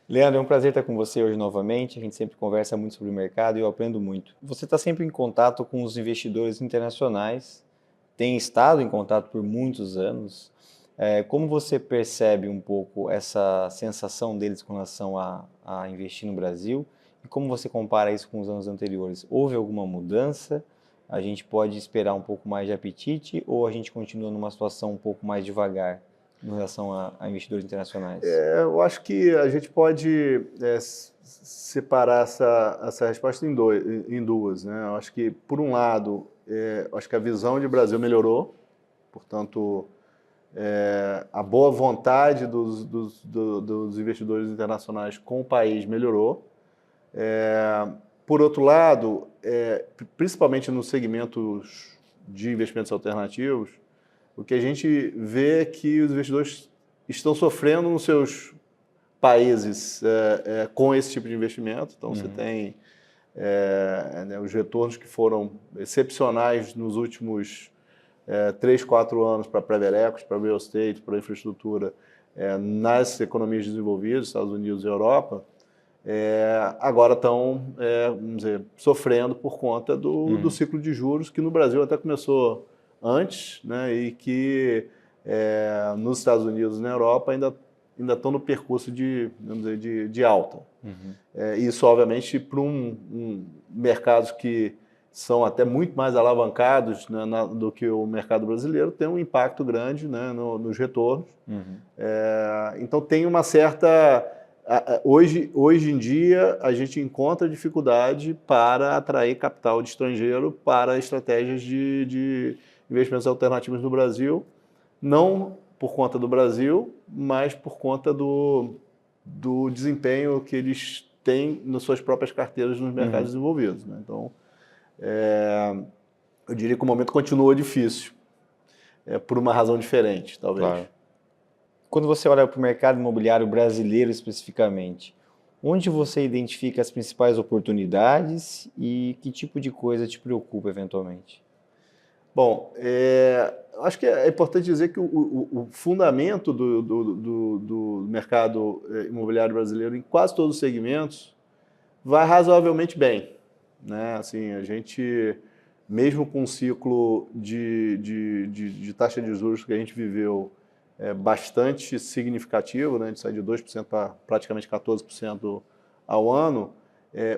Leandro, é um prazer estar com você hoje novamente. A gente sempre conversa muito sobre o mercado e eu aprendo muito. Você está sempre em contato com os investidores internacionais, tem estado em contato por muitos anos. Como você percebe um pouco essa sensação deles com relação a investir no Brasil e como você compara isso com os anos anteriores? Houve alguma mudança? A gente pode esperar um pouco mais de apetite ou a gente continua numa situação um pouco mais devagar em relação a investidores internacionais? Eu acho que a gente pode separar essa resposta em duas, né? Eu acho que, por um lado, eu acho que a visão de Brasil melhorou, portanto, a boa vontade dos investidores internacionais com o país melhorou. Por outro lado, principalmente nos segmentos de investimentos alternativos, o que a gente vê é que os investidores estão sofrendo nos seus países com esse tipo de investimento. Então, você tem né, os retornos que foram excepcionais nos últimos 3, 4 anos para private equity, para real estate, para infraestrutura, nas economias desenvolvidas, Estados Unidos e Europa, agora estão, vamos dizer, sofrendo por conta do ciclo de juros, que no Brasil até começou antes, né, e que nos Estados Unidos e na Europa ainda estão no percurso vamos dizer, de alta. Isso, obviamente, para mercados que são até muito mais alavancados, né, do que o mercado brasileiro, tem um impacto grande, né, nos retornos. Então tem uma certa... Hoje em dia, a gente encontra dificuldade para atrair capital de estrangeiro para estratégias de investimentos alternativos no Brasil, não por conta do Brasil, mas por conta do desempenho que eles têm nas suas próprias carteiras nos mercados desenvolvidos, né? Então, eu diria que o momento continua difícil, por uma razão diferente, talvez. Claro. Quando você olha para o mercado imobiliário brasileiro especificamente, onde você identifica as principais oportunidades e que tipo de coisa te preocupa eventualmente? Bom, acho que é importante dizer que o fundamento do mercado imobiliário brasileiro em quase todos os segmentos vai razoavelmente bem, né? Assim, a gente, mesmo com um ciclo de taxa de juros que a gente viveu bastante significativo, né? De sair de 2% para praticamente 14% ao ano,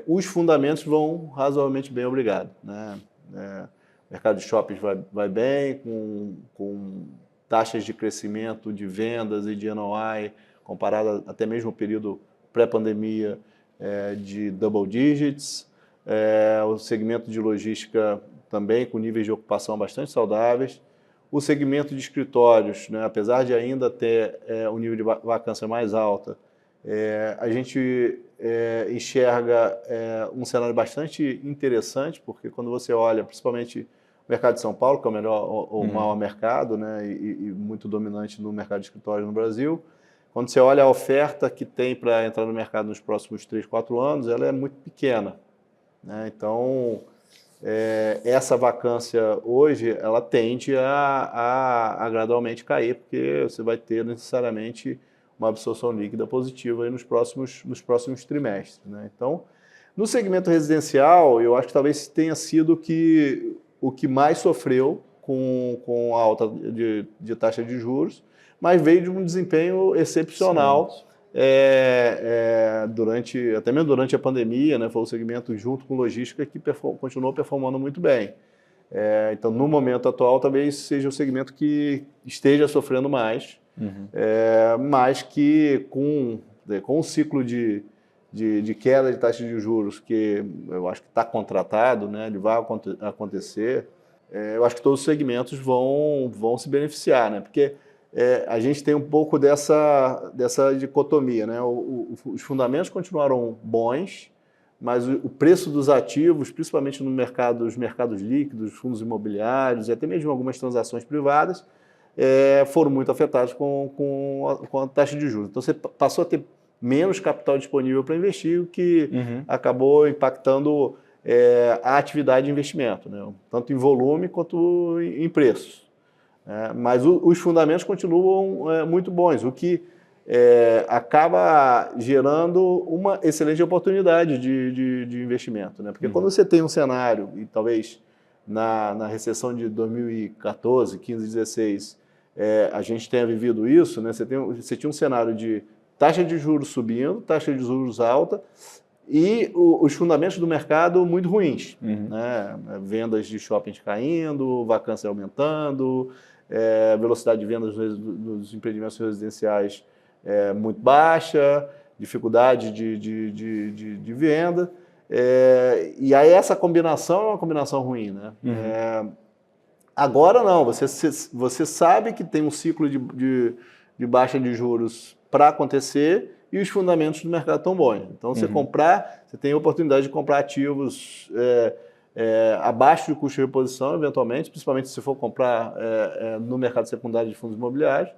os fundamentos vão razoavelmente bem, obrigado, né? O mercado de shoppings vai bem, com taxas de crescimento de vendas e de NOI, comparado até mesmo ao período pré-pandemia, de double digits. O segmento de logística também com níveis de ocupação bastante saudáveis. O segmento de escritórios, né, apesar de ainda ter um nível de vacância mais alta, a gente enxerga um cenário bastante interessante, porque quando você olha, principalmente o mercado de São Paulo, que é o melhor ou maior mercado, né, e muito dominante no mercado de escritórios no Brasil, quando você olha a oferta que tem para entrar no mercado nos próximos 3, 4 anos, ela é muito pequena, né? Então, essa vacância hoje, ela tende a gradualmente cair, porque você vai ter necessariamente uma absorção líquida positiva aí nos próximos trimestres, né? Então, no segmento residencial, eu acho que talvez tenha sido o que mais sofreu com a alta de taxa de juros, mas veio de um desempenho excepcional Excelente. até mesmo durante a pandemia, né? Foi o segmento junto com logística que continuou performando muito bem. Então, no momento atual, talvez seja o segmento que esteja sofrendo mais, mas que com um ciclo de queda de taxa de juros que eu acho que está contratado, né? Ele vai acontecer, eu acho que todos os segmentos vão se beneficiar, né? Porque a gente tem um pouco dessa dicotomia, né? Os fundamentos continuaram bons, mas o preço dos ativos, principalmente nos mercados líquidos, fundos imobiliários e até mesmo algumas transações privadas, foram muito afetados com a taxa de juros. Então, você passou a ter menos capital disponível para investir, o que acabou impactando a atividade de investimento, né? Tanto em volume quanto em preços. Mas os fundamentos continuam muito bons, o que acaba gerando uma excelente oportunidade de investimento, né? Porque quando você tem um cenário, e talvez na recessão de 2014, 15, 16, a gente tenha vivido isso, né? Você tinha um cenário de taxa de juros subindo, taxa de juros alta, e os fundamentos do mercado muito ruins, né? Vendas de shoppings caindo, vacância aumentando, velocidade de vendas dos empreendimentos residenciais muito baixa, dificuldade de venda. E aí essa combinação é uma combinação ruim, né? Agora não, você sabe que tem um ciclo de baixa de juros para acontecer e os fundamentos do mercado estão bons. Então, você tem a oportunidade de comprar ativos abaixo do custo de reposição, eventualmente, principalmente se for comprar no mercado secundário de fundos imobiliários,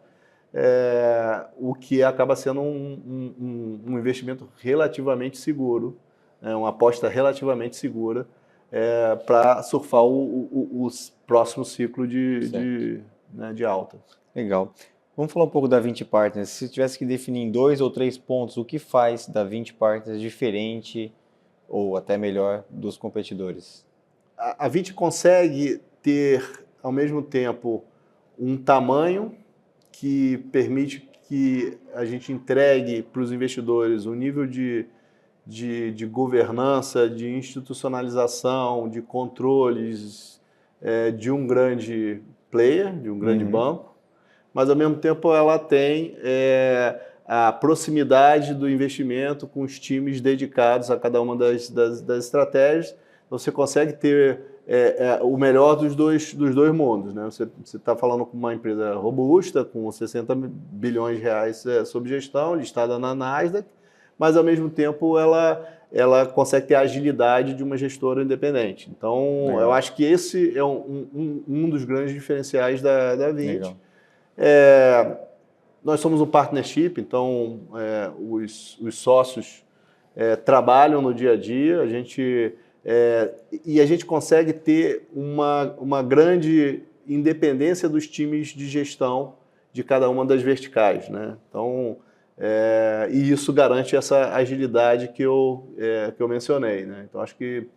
o que acaba sendo um investimento relativamente seguro, uma aposta relativamente segura para surfar o próximo ciclo de alta. Legal. Vamos falar um pouco da Vinci Partners. Se tivesse que definir em 2 ou 3 pontos, o que faz da Vinci Partners diferente ou até melhor dos competidores? A Vinci consegue ter, ao mesmo tempo, um tamanho que permite que a gente entregue para os investidores um nível de governança, de institucionalização, de controles de um grande player, de um grande banco, mas ao mesmo tempo ela tem a proximidade do investimento com os times dedicados a cada uma das estratégias. Você consegue ter o melhor dos dois mundos, né? Você está falando com uma empresa robusta, com 60 bilhões de reais sob gestão, listada na Nasdaq, mas ao mesmo tempo ela consegue ter a agilidade de uma gestora independente. Então, eu acho que esse é um dos grandes diferenciais da Vinci. Nós somos um partnership, então os sócios trabalham no dia a dia, e a gente consegue ter uma grande independência dos times de gestão de cada uma das verticais, né? Então, e isso garante essa agilidade que eu mencionei, né? Então, acho que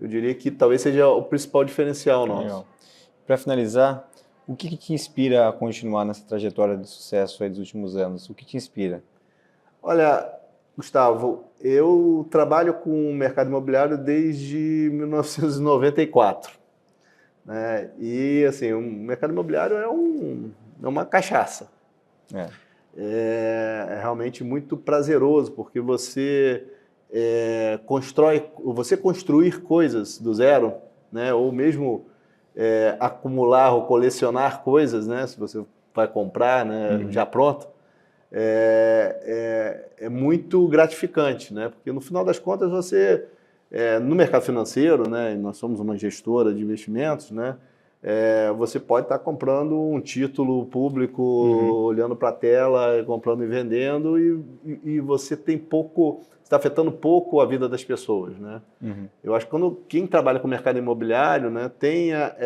eu diria que talvez seja o principal diferencial nosso. Para finalizar, o que te inspira a continuar nessa trajetória de sucesso aí dos últimos anos? O que te inspira? Olha, Gustavo, eu trabalho com o mercado imobiliário desde 1994. Né? E, assim, o mercado imobiliário é uma cachaça. É realmente muito prazeroso, porque você construir coisas do zero, né? Ou mesmo acumular ou colecionar coisas, né? Se você vai comprar, né? Já pronto, é muito gratificante, né? Porque no final das contas você, no mercado financeiro, né? Nós somos uma gestora de investimentos, né? Você pode estar comprando um título público, olhando para a tela, comprando e vendendo, e você tem pouco, está afetando pouco a vida das pessoas, né? Eu acho que quem trabalha com o mercado imobiliário, né, tenha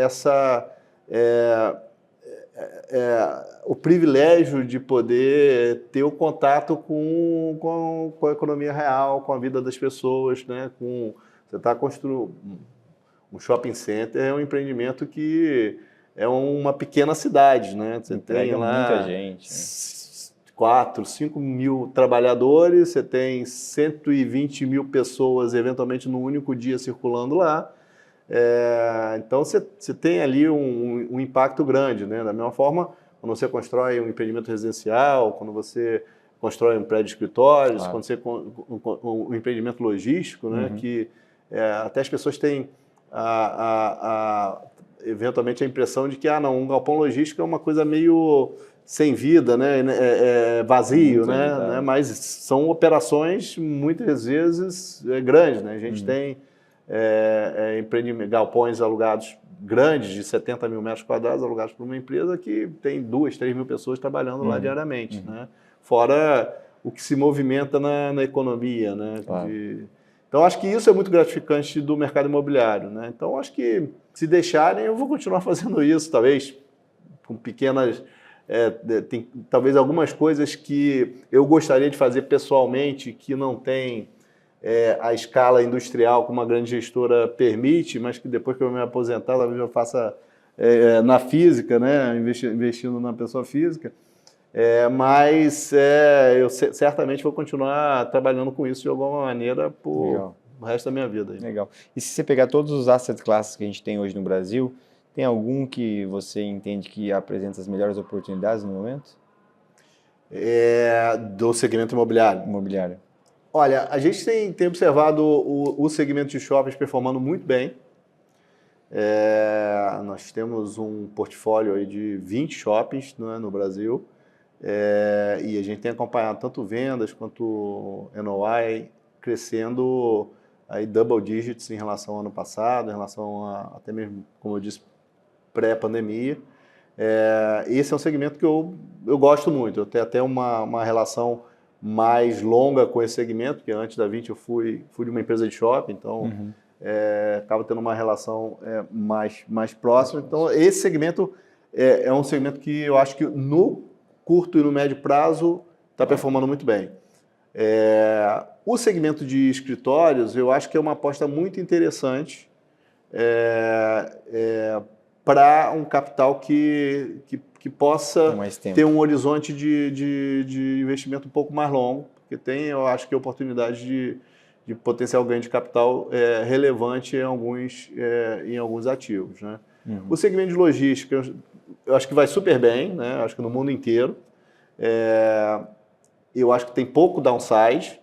o privilégio de poder ter o contato com a economia real, com a vida das pessoas, né? Você está construindo um shopping center, é um empreendimento que é uma pequena cidade, né? Você tem lá muita gente, 4, 5 mil trabalhadores, você tem 120 mil pessoas, eventualmente, num único dia circulando lá. Então, você tem ali um impacto grande, né? Da mesma forma, quando você constrói um empreendimento residencial, quando você constrói um prédio de escritórios, quando você um empreendimento logístico, né? Que até as pessoas têm eventualmente a impressão de que um galpão logístico é uma coisa meio sem vida, né? Vazio, né? Mas são operações muitas vezes grandes, né? A gente tem galpões alugados grandes, de 70 mil metros quadrados, alugados por uma empresa que tem 2, 3 mil pessoas trabalhando lá diariamente, né? Fora o que se movimenta na economia, né? Então, acho que isso é muito gratificante do mercado imobiliário, né? Então, acho que se deixarem, eu vou continuar fazendo isso, talvez com pequenas tem talvez algumas coisas que eu gostaria de fazer pessoalmente que não tem a escala industrial que uma grande gestora permite, mas que depois que eu me aposentar, talvez eu faça na física, né? Investindo na pessoa física. Mas eu certamente vou continuar trabalhando com isso de alguma maneira por o resto da minha vida. Aí. Legal. E se você pegar todos os asset classes que a gente tem hoje no Brasil, tem algum que você entende que apresenta as melhores oportunidades no momento? Do segmento imobiliário? Imobiliário. Olha, a gente tem observado o segmento de shoppings performando muito bem. Nós temos um portfólio aí de 20 shoppings, né, no Brasil. E a gente tem acompanhado tanto vendas quanto NOI crescendo aí double digits em relação ao ano passado, em relação até mesmo, como eu disse, pré-pandemia. Esse é um segmento que eu gosto muito. Eu tenho até uma relação mais longa com esse segmento, porque antes da 20 eu fui de uma empresa de shopping, então acaba tendo uma relação mais próxima. Então esse segmento é um segmento que eu acho que no curto e no médio prazo está performando muito bem. O segmento de escritórios eu acho que é uma aposta muito interessante para um capital que possa ter um horizonte de investimento um pouco mais longo, porque eu acho que oportunidade de potencial ganho de capital relevante em alguns ativos. Né? O segmento de logística, eu acho que vai super bem, né? Acho que no mundo inteiro. Eu acho que tem pouco downside,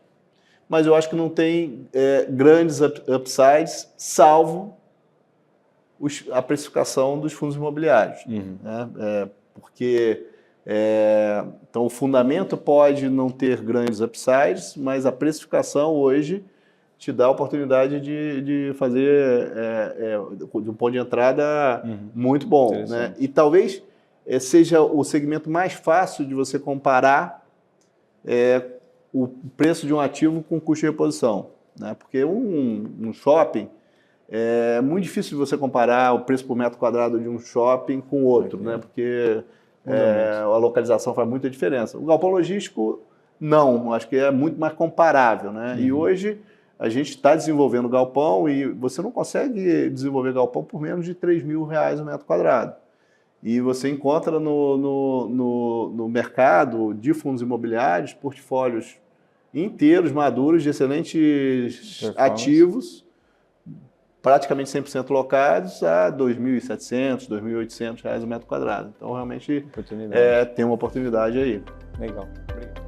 mas eu acho que não tem grandes upsides, salvo a precificação dos fundos imobiliários. Né? Porque então o fundamento pode não ter grandes upsides, mas a precificação hoje te dá a oportunidade de fazer de um ponto de entrada muito bom. Né? E talvez seja o segmento mais fácil de você comparar o preço de um ativo com o custo de reposição. Né? Porque um shopping, é muito difícil de você comparar o preço por metro quadrado de um shopping com outro, né? Porque a localização faz muita diferença. O galpão logístico, não, acho que é muito mais comparável. Né? E hoje a gente está desenvolvendo galpão e você não consegue desenvolver galpão por menos de R$3.000 o metro quadrado. E você encontra no mercado de fundos imobiliários portfólios inteiros, maduros, de excelentes ativos, praticamente 100% locados a R$2.700, R$2.800 o metro quadrado. Então, realmente, tem uma oportunidade aí. Legal. Obrigado.